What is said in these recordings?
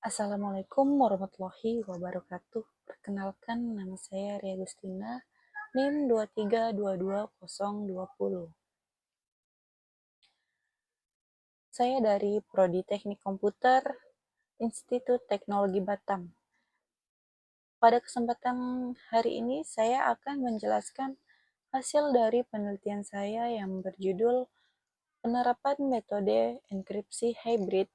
Assalamualaikum warahmatullahi wabarakatuh. Perkenalkan, nama saya Ria Agustina, NIM 2322020. Saya dari Prodi Teknik Komputer, Institut Teknologi Batam. Pada kesempatan hari ini, saya akan menjelaskan hasil dari penelitian saya yang berjudul Penerapan Metode Enkripsi Hybrid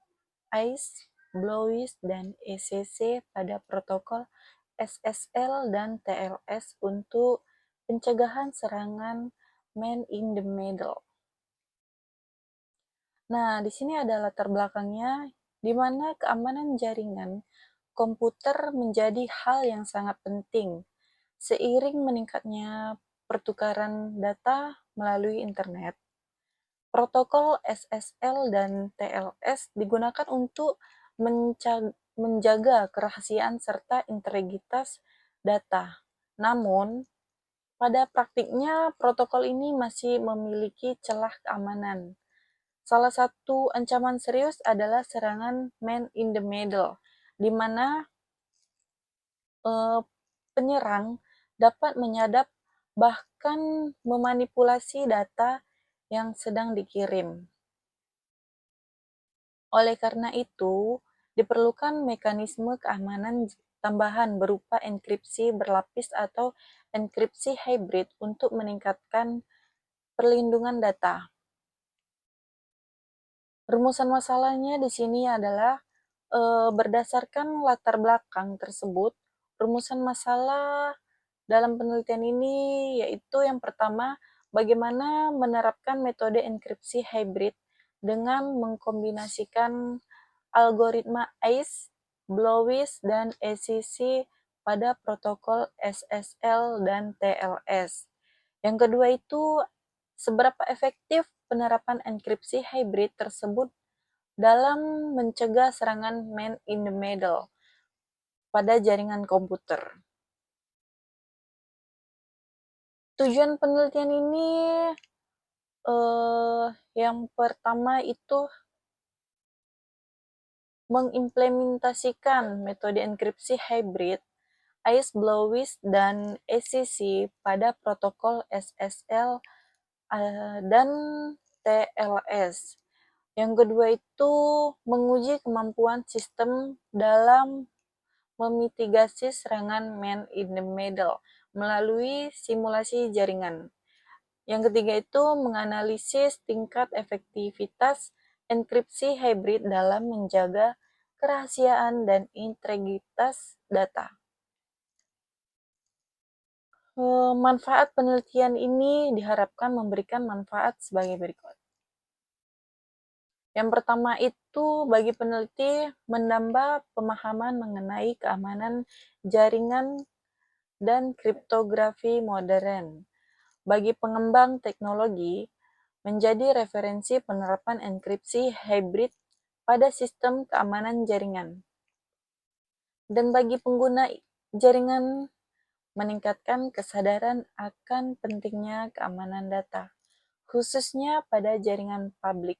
ICE, BLOWIS, dan ECC pada protokol SSL dan TLS untuk pencegahan serangan man in the middle. Nah, di sini ada latar belakangnya, di mana keamanan jaringan komputer menjadi hal yang sangat penting seiring meningkatnya pertukaran data melalui internet. Protokol SSL dan TLS digunakan untuk menjaga kerahasiaan serta integritas data. Namun, pada praktiknya protokol ini masih memiliki celah keamanan. Salah satu ancaman serius adalah serangan man in the middle, di mana penyerang dapat menyadap bahkan memanipulasi data yang sedang dikirim. Oleh karena itu, diperlukan mekanisme keamanan tambahan berupa enkripsi berlapis atau enkripsi hybrid untuk meningkatkan perlindungan data. Rumusan masalahnya di sini adalah berdasarkan latar belakang tersebut, rumusan masalah dalam penelitian ini yaitu yang pertama, bagaimana menerapkan metode enkripsi hybrid dengan mengkombinasikan algoritma ICE, BLOWIS, dan ECC pada protokol SSL dan TLS. Yang kedua itu, seberapa efektif penerapan enkripsi hybrid tersebut dalam mencegah serangan man in the middle pada jaringan komputer. Tujuan penelitian ini yang pertama itu mengimplementasikan metode enkripsi hybrid ICE, BLOWIS, dan ECC pada protokol SSL dan TLS. Yang kedua itu menguji kemampuan sistem dalam memitigasi serangan man in the middle melalui simulasi jaringan. Yang ketiga itu menganalisis tingkat efektivitas enkripsi hybrid dalam menjaga kerahasiaan dan integritas data. Manfaat penelitian ini diharapkan memberikan manfaat sebagai berikut. Yang pertama itu bagi peneliti menambah pemahaman mengenai keamanan jaringan dan kriptografi modern. Bagi pengembang teknologi, menjadi referensi penerapan enkripsi hybrid pada sistem keamanan jaringan. Dan bagi pengguna jaringan, meningkatkan kesadaran akan pentingnya keamanan data, khususnya pada jaringan publik.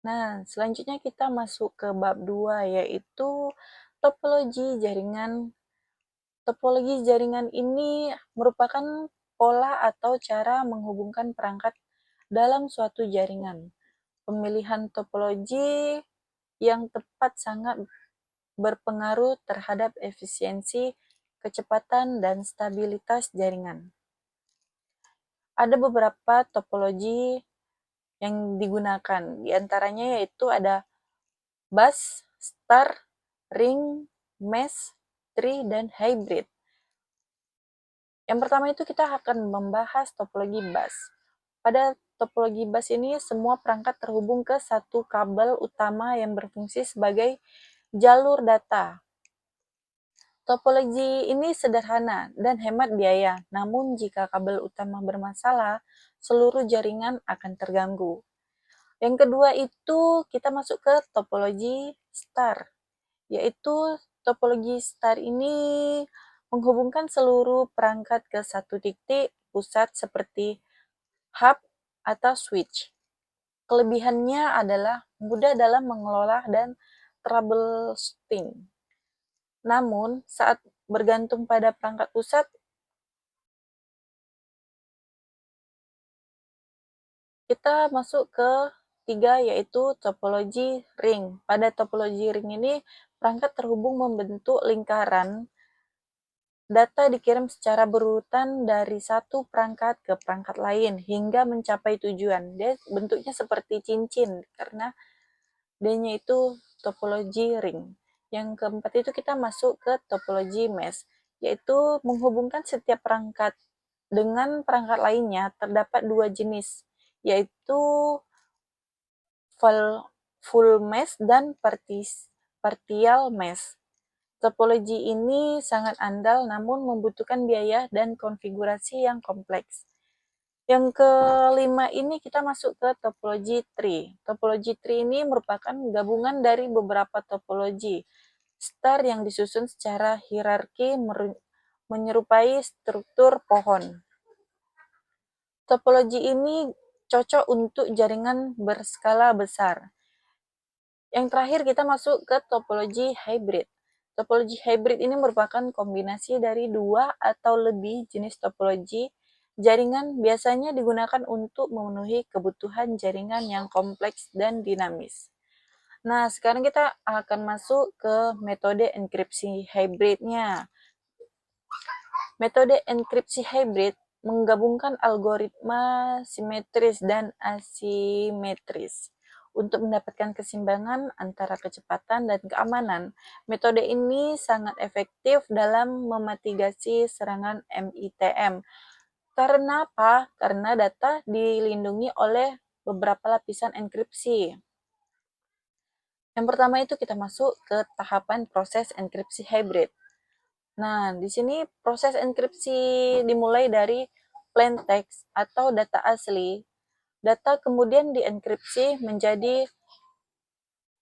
Nah, selanjutnya kita masuk ke bab 2, yaitu topologi jaringan. Topologi jaringan ini merupakan pola atau cara menghubungkan perangkat dalam suatu jaringan. Pemilihan topologi yang tepat sangat berpengaruh terhadap efisiensi, kecepatan, dan stabilitas jaringan. Ada beberapa topologi yang digunakan, diantaranya yaitu ada bus, star, ring, mesh, tree, dan hybrid. Yang pertama itu kita akan membahas topologi bus. Pada topologi bus ini semua perangkat terhubung ke satu kabel utama yang berfungsi sebagai jalur data. Topologi ini sederhana dan hemat biaya, namun jika kabel utama bermasalah, seluruh jaringan akan terganggu. Yang kedua itu kita masuk ke topologi star, yaitu topologi star ini menghubungkan seluruh perangkat ke satu titik pusat seperti hub atau switch. Kelebihannya adalah mudah dalam mengelola dan troubleshooting. Namun, saat bergantung pada perangkat pusat, kita masuk ke tiga, yaitu topologi ring. Pada topologi ring ini, perangkat terhubung membentuk lingkaran. Data dikirim secara berurutan dari satu perangkat ke perangkat lain hingga mencapai tujuan. Dia bentuknya seperti cincin karena D-nya itu topologi ring. Yang keempat itu kita masuk ke topologi mesh, yaitu menghubungkan setiap perangkat dengan perangkat lainnya. Terdapat dua jenis, yaitu full mesh dan partial mesh. Topologi ini sangat andal namun membutuhkan biaya dan konfigurasi yang kompleks. Yang kelima ini kita masuk ke topologi tree. Topologi tree ini merupakan gabungan dari beberapa topologi star yang disusun secara hierarki menyerupai struktur pohon. Topologi ini cocok untuk jaringan berskala besar. Yang terakhir kita masuk ke topologi hybrid. Topologi hybrid ini merupakan kombinasi dari dua atau lebih jenis topologi jaringan, biasanya digunakan untuk memenuhi kebutuhan jaringan yang kompleks dan dinamis. Nah, sekarang kita akan masuk ke metode enkripsi hybridnya. Metode enkripsi hybrid menggabungkan algoritma simetris dan asimetris untuk mendapatkan keseimbangan antara kecepatan dan keamanan. Metode ini sangat efektif dalam memitigasi serangan MITM. Karena apa? Karena data dilindungi oleh beberapa lapisan enkripsi. Yang pertama itu kita masuk ke tahapan proses enkripsi hybrid. Nah, di sini proses enkripsi dimulai dari plain text atau data asli. Data kemudian dienkripsi menjadi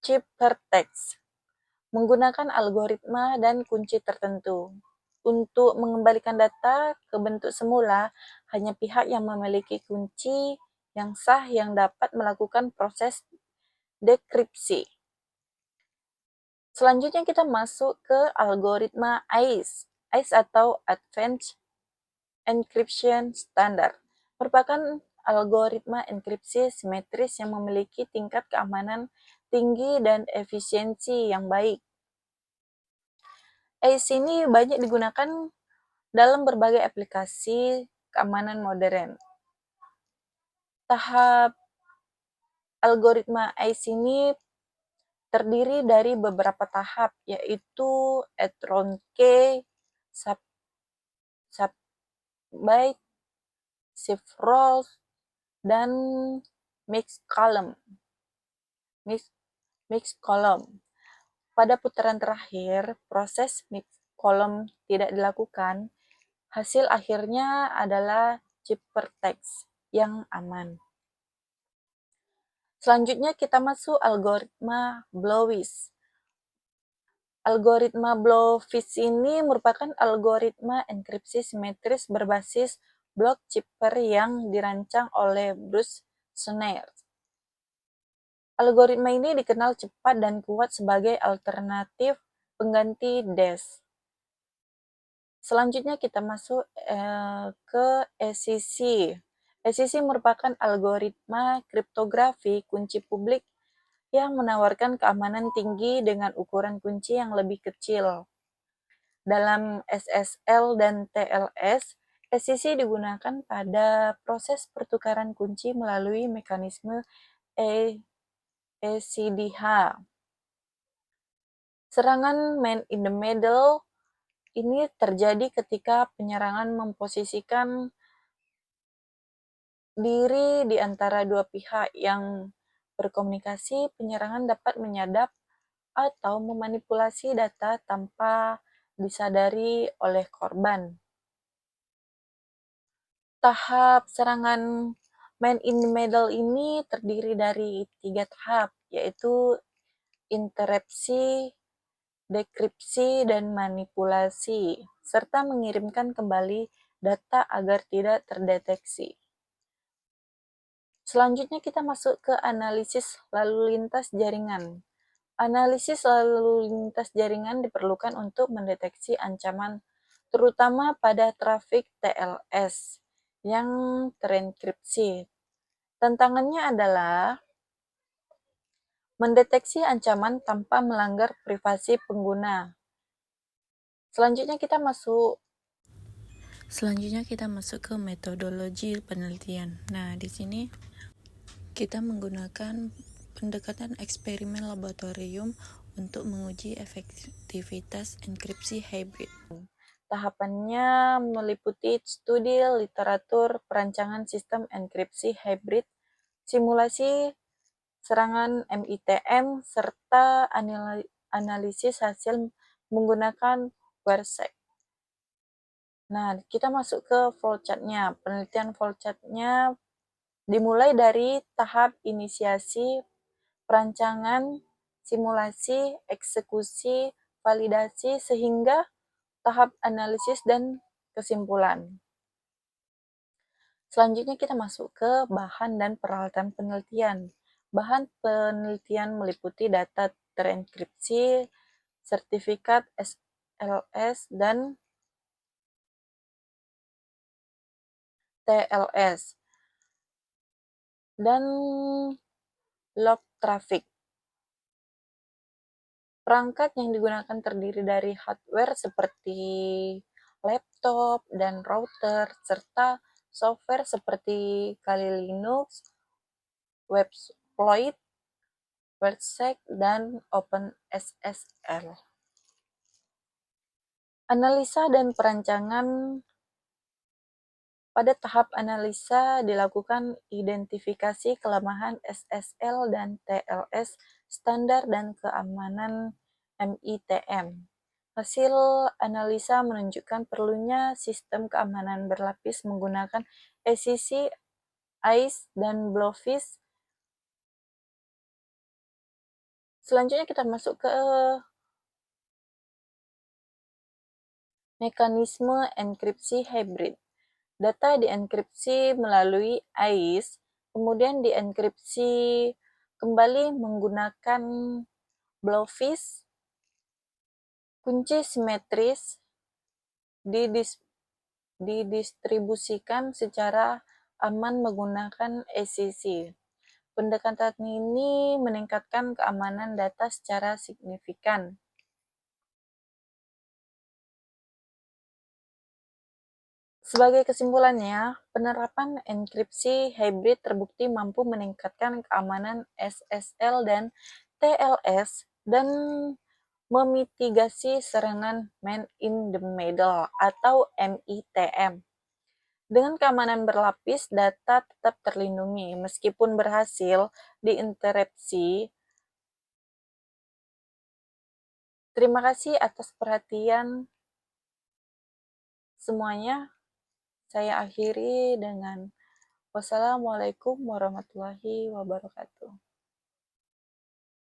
ciphertext menggunakan algoritma dan kunci tertentu. Untuk mengembalikan data ke bentuk semula, hanya pihak yang memiliki kunci yang sah yang dapat melakukan proses dekripsi. Selanjutnya kita masuk ke algoritma ACE. ACE atau Advanced Encryption Standard merupakan algoritma enkripsi simetris yang memiliki tingkat keamanan tinggi dan efisiensi yang baik. ACE ini banyak digunakan dalam berbagai aplikasi keamanan modern. Tahap algoritma ACE ini terdiri dari beberapa tahap, yaitu Etron-K, Subbyte, Shift Roles, dan Mixed Column. Pada putaran terakhir, proses mixed column tidak dilakukan. Hasil akhirnya adalah ciphertext yang aman. Selanjutnya kita masuk algoritma Blowfish. Algoritma Blowfish ini merupakan algoritma enkripsi simetris berbasis blok cipher yang dirancang oleh Bruce Schneier. Algoritma ini dikenal cepat dan kuat sebagai alternatif pengganti DES. Selanjutnya kita masuk ke SEC. SEC merupakan algoritma kriptografi kunci publik yang menawarkan keamanan tinggi dengan ukuran kunci yang lebih kecil. Dalam SSL dan TLS, SEC digunakan pada proses pertukaran kunci melalui mekanisme ECDH. Serangan man in the middle ini terjadi ketika penyerangan memposisikan diri di antara dua pihak yang berkomunikasi. Penyerangan dapat menyadap atau memanipulasi data tanpa disadari oleh korban. Tahap serangan man in the middle ini terdiri dari 3 tahap, yaitu interupsi, dekripsi, dan manipulasi, serta mengirimkan kembali data agar tidak terdeteksi. Selanjutnya kita masuk ke analisis lalu lintas jaringan. Analisis lalu lintas jaringan diperlukan untuk mendeteksi ancaman, terutama pada trafik TLS yang terenkripsi. Tantangannya adalah mendeteksi ancaman tanpa melanggar privasi pengguna. Selanjutnya kita masuk ke metodologi penelitian. Nah, di sini kita menggunakan pendekatan eksperimen laboratorium untuk menguji efektivitas enkripsi hybrid. Tahapannya meliputi studi literatur perancangan sistem enkripsi hybrid, simulasi serangan MITM, serta analisis hasil menggunakan WRSEC. Nah, kita masuk ke flowchart-nya. Penelitian flowchart-nya dimulai dari tahap inisiasi, perancangan, simulasi, eksekusi, validasi, sehingga tahap analisis dan kesimpulan. Selanjutnya kita masuk ke bahan dan peralatan penelitian. Bahan penelitian meliputi data terenkripsi, sertifikat SLS, dan TLS, dan log traffic. Perangkat yang digunakan terdiri dari hardware seperti laptop dan router, serta software seperti Kali Linux, Websploit, WordSec, dan OpenSSL. Analisa dan perancangan. Pada tahap analisa dilakukan identifikasi kelemahan SSL dan TLS, standar dan keamanan MITM. Hasil analisa menunjukkan perlunya sistem keamanan berlapis menggunakan ECC, ICE, dan Blowfish. Selanjutnya kita masuk ke mekanisme enkripsi hybrid. Data dienkripsi melalui ICE, kemudian dienkripsi kembali menggunakan Blowfish. Kunci simetris didistribusikan secara aman menggunakan ECC. Pendekatan ini meningkatkan keamanan data secara signifikan. Sebagai kesimpulannya, penerapan enkripsi hybrid terbukti mampu meningkatkan keamanan SSL dan TLS dan memitigasi serangan man-in-the-middle atau MITM. Dengan keamanan berlapis, data tetap terlindungi meskipun berhasil diinterupsi. Terima kasih atas perhatian semuanya. Saya akhiri dengan wassalamualaikum warahmatullahi wabarakatuh.